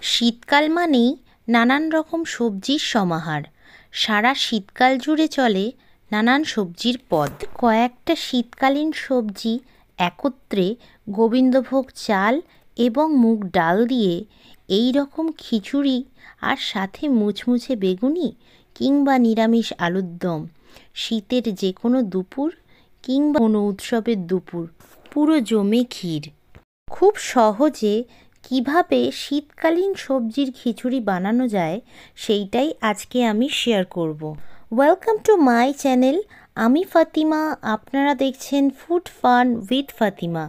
শীতকাল মানেই নানান রকম সবজির সমাহার। সারা শীতকাল জুড়ে চলে নানান সবজির পদ। কয়েকটা শীতকালীন সবজি একত্রে গোবিন্দভোগ চাল এবং মুগ ডাল দিয়ে এই রকম খিচুড়ি আর সাথে মুচমুচে বেগুনি কিংবা নিরামিষ আলুর দম, শীতের যে কোনো দুপুর কিংবা কোনো উৎসবের দুপুর পুরো জমে ক্ষীর। খুব সহজে কিভাবে শীতকালীন সবজির খিচুড়ি বানানো যায় সেইটাই আজকে আমি শেয়ার করব। ওয়েলকাম টু মাই চ্যানেল, আমি ফাতিমা। আপনারা দেখছেন ফুড ফান উইথ ফাতিমা।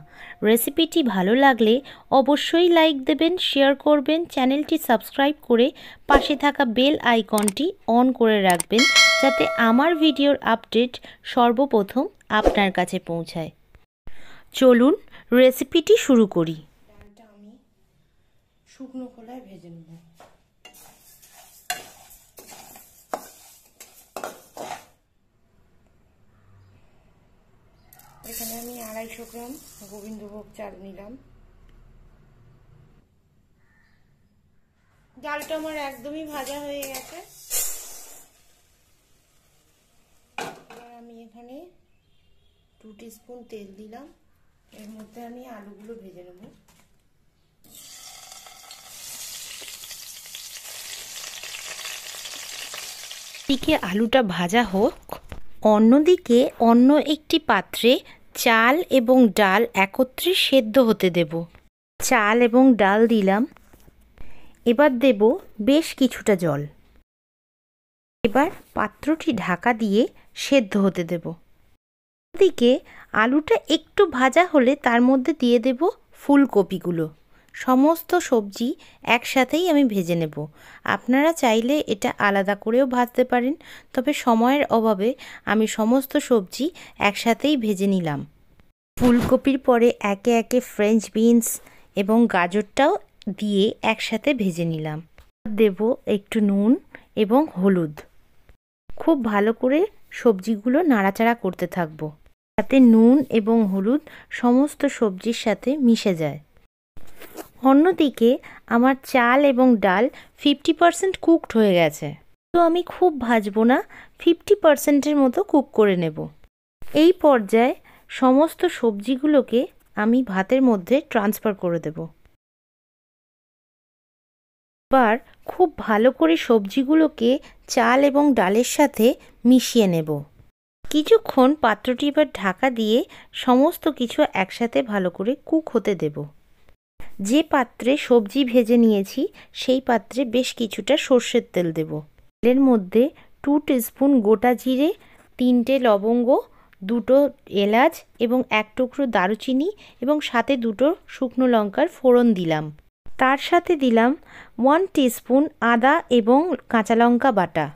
রেসিপিটি ভালো লাগলে অবশ্যই লাইক দেবেন, শেয়ার করবেন, চ্যানেলটি সাবস্ক্রাইব করে পাশে থাকা বেল আইকনটি অন করে রাখবেন যাতে আমার ভিডিওর আপডেট সর্বপ্রথম আপনার কাছে পৌঁছায়। চলুন রেসিপিটি শুরু করি। ডালটা আমি শুকনো খোলায় ভেজে নেব। এখানে আমি 250 গ্রাম গোবিন্দভোগ চাল নিলাম। ডালটা আমার একদমই ভাজা হয়ে গেছে। এবার আমি এখানে 2 টিস্পুন তেল দিলাম। এর মধ্যে আমি আলুগুলো ভেজে নেব। দিকে আলুটা ভাজা হোক, অন্যদিকে অন্য একটি পাত্রে চাল এবং ডাল একত্রে সেদ্ধ হতে দেব। চাল এবং ডাল দিলাম, এবার দেব বেশ কিছুটা জল। এবার পাত্রটি ঢাকা দিয়ে সেদ্ধ হতে দেব। দিকে আলুটা একটু ভাজা হলে তার মধ্যে দিয়ে দেব ফুলকপিগুলো। সমস্ত সবজি একসাথেই আমি ভেজে নেব। আপনারা চাইলে এটা আলাদা করেও ভাজতে পারেন, তবে সময়ের অভাবে আমি সমস্ত সবজি একসাথেই ভেজে নিলাম। ফুলকপির পরে একে একে ফ্রেঞ্চ বিনস এবং গাজরটাও দিয়ে একসাথে ভেজে নিলাম। দেব একটু নুন এবং হলুদ। খুব ভালো করে সবজিগুলো নাড়াচাড়া করতে থাকবো যাতে নুন এবং হলুদ সমস্ত সবজির সাথে মিশে যায়। অন্যদিকে আমার চাল এবং ডাল 50% কুকড হয়ে গেছে, তো আমি খুব ভাজবো না, 50%-এর মতো কুক করে নেব। এই পর্যায়ে সমস্ত সবজিগুলোকে আমি ভাতের মধ্যে ট্রান্সফার করে দেব। এবার খুব ভালো করে সবজিগুলোকে চাল এবং ডালের সাথে মিশিয়ে নেব। কিছুক্ষণ পাত্রটি এবার ঢাকা দিয়ে সমস্ত কিছু একসাথে ভালো করে কুক হতে দেব। যে পাত্রে সবজি ভেজে নিয়েছি সেই পাত্রে বেশ কিছুটা সর্ষের তেল দেব। তেলের মধ্যে 2 টিস্পুন গোটা জিরে, 3টে লবঙ্গ, 2টো এলাচ এবং 1 টুকরো দারুচিনি এবং সাথে 2টো শুকনো লঙ্কার ফোড়ন দিলাম। তার সাথে দিলাম 1 টিস্পুন আদা এবং কাঁচা লঙ্কা বাটা।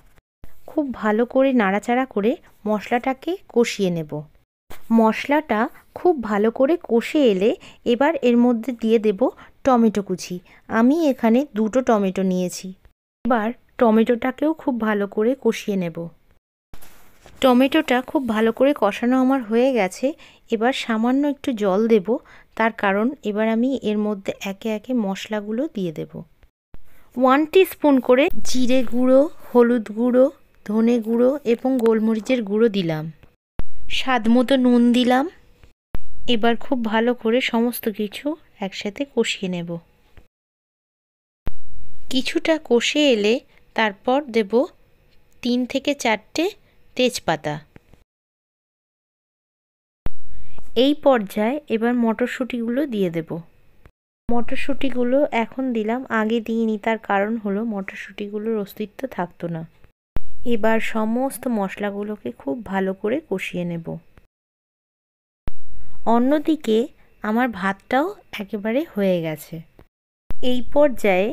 খুব ভালো করে নাড়াচাড়া করে মশলাটাকে কষিয়ে নেব। মশলাটা খুব ভালো করে কষে এলে এবার এর মধ্যে দিয়ে দেব টমেটো কুচি। আমি এখানে 2টো টমেটো নিয়েছি। এবার টমেটোটাকেও খুব ভালো করে কষিয়ে নেব। টমেটোটা খুব ভালো করে কষানো আমার হয়ে গেছে। এবার সামান্য একটু জল দেব, তার কারণ এবার আমি এর মধ্যে একে একে মশলাগুলো দিয়ে দেব। 1 টিস্পুন করে জিরে গুঁড়ো, হলুদ গুঁড়ো, ধনে গুঁড়ো এবং গোলমরিচের গুঁড়ো দিলাম। স্বাদ মতো নুন দিলাম। এবার খুব ভালো করে সমস্ত কিছু একসাথে কষিয়ে নেব। কিছুটা কষে এলে তারপর দেব 3 থেকে 4টে তেজপাতা। এই পর্যায়ে এবার মটরশুঁটিগুলো দিয়ে দেব। মটরশুঁটিগুলো এখন দিলাম, আগে দিইনি, তার কারণ হলো মটরশুঁটিগুলোর অস্তিত্ব থাকতো না। এবার সমস্ত মশলাগুলোকে খুব ভালো করে কষিয়ে নেব। অন্যদিকে আমার ভাতটাও একেবারে হয়ে গেছে। এই পর্যায়ে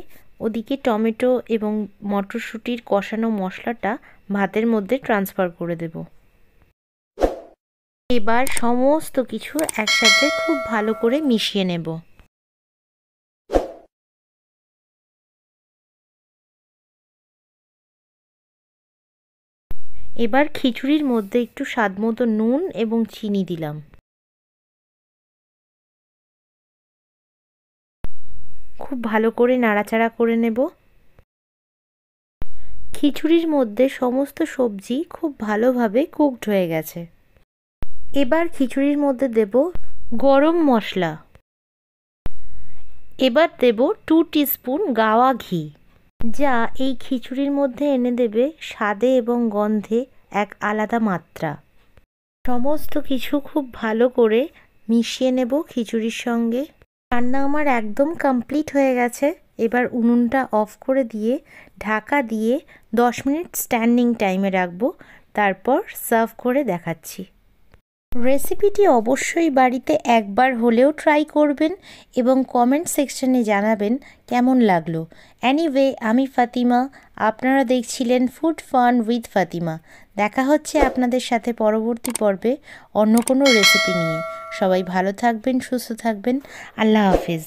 ওদিকে টমেটো এবং মটরশুঁটির কষানো মশলাটা ভাতের মধ্যে ট্রান্সফার করে দেব। এবার সমস্ত কিছু একসাথে খুব ভালো করে মিশিয়ে নেব। এবার খিচুড়ির মধ্যে একটু স্বাদমতো নুন এবং চিনি দিলাম। খুব ভালো করে নাড়াচাড়া করে নেব। খিচুড়ির মধ্যে সমস্ত সবজি খুব ভালোভাবে কুকড হয়ে গেছে। এবার খিচুড়ির মধ্যে দেব গরম মশলা। এবার দেব 2 টিস্পুন গাওয়া ঘি, যা এই খিচুড়ির মধ্যে এনে দেবে স্বাদে এবং গন্ধে এক আলাদা মাত্রা। সমস্ত কিছু খুব ভালো করে মিশিয়ে নেব খিচুড়ির সঙ্গে। রান্না আমার একদম কমপ্লিট হয়ে গেছে। এবার উনুনটা অফ করে দিয়ে ঢাকা দিয়ে 10 মিনিট স্ট্যান্ডিং টাইমে রাখবো, তারপর সার্ভ করে দেখাচ্ছি। রেসিপিটি অবশ্যই বাড়িতে একবার হলেও ট্রাই করবেন এবং কমেন্ট সেকশনে জানাবেন কেমন লাগলো। এনিওয়ে, আমি ফাতিমা, আপনারা দেখছিলেন ফুড ফান উইথ ফাতিমা। দেখা হচ্ছে আপনাদের সাথে পরবর্তী পর্বে অন্য কোনো রেসিপি নিয়ে। সবাই ভালো থাকবেন, সুস্থ থাকবেন। আল্লাহ হাফিজ।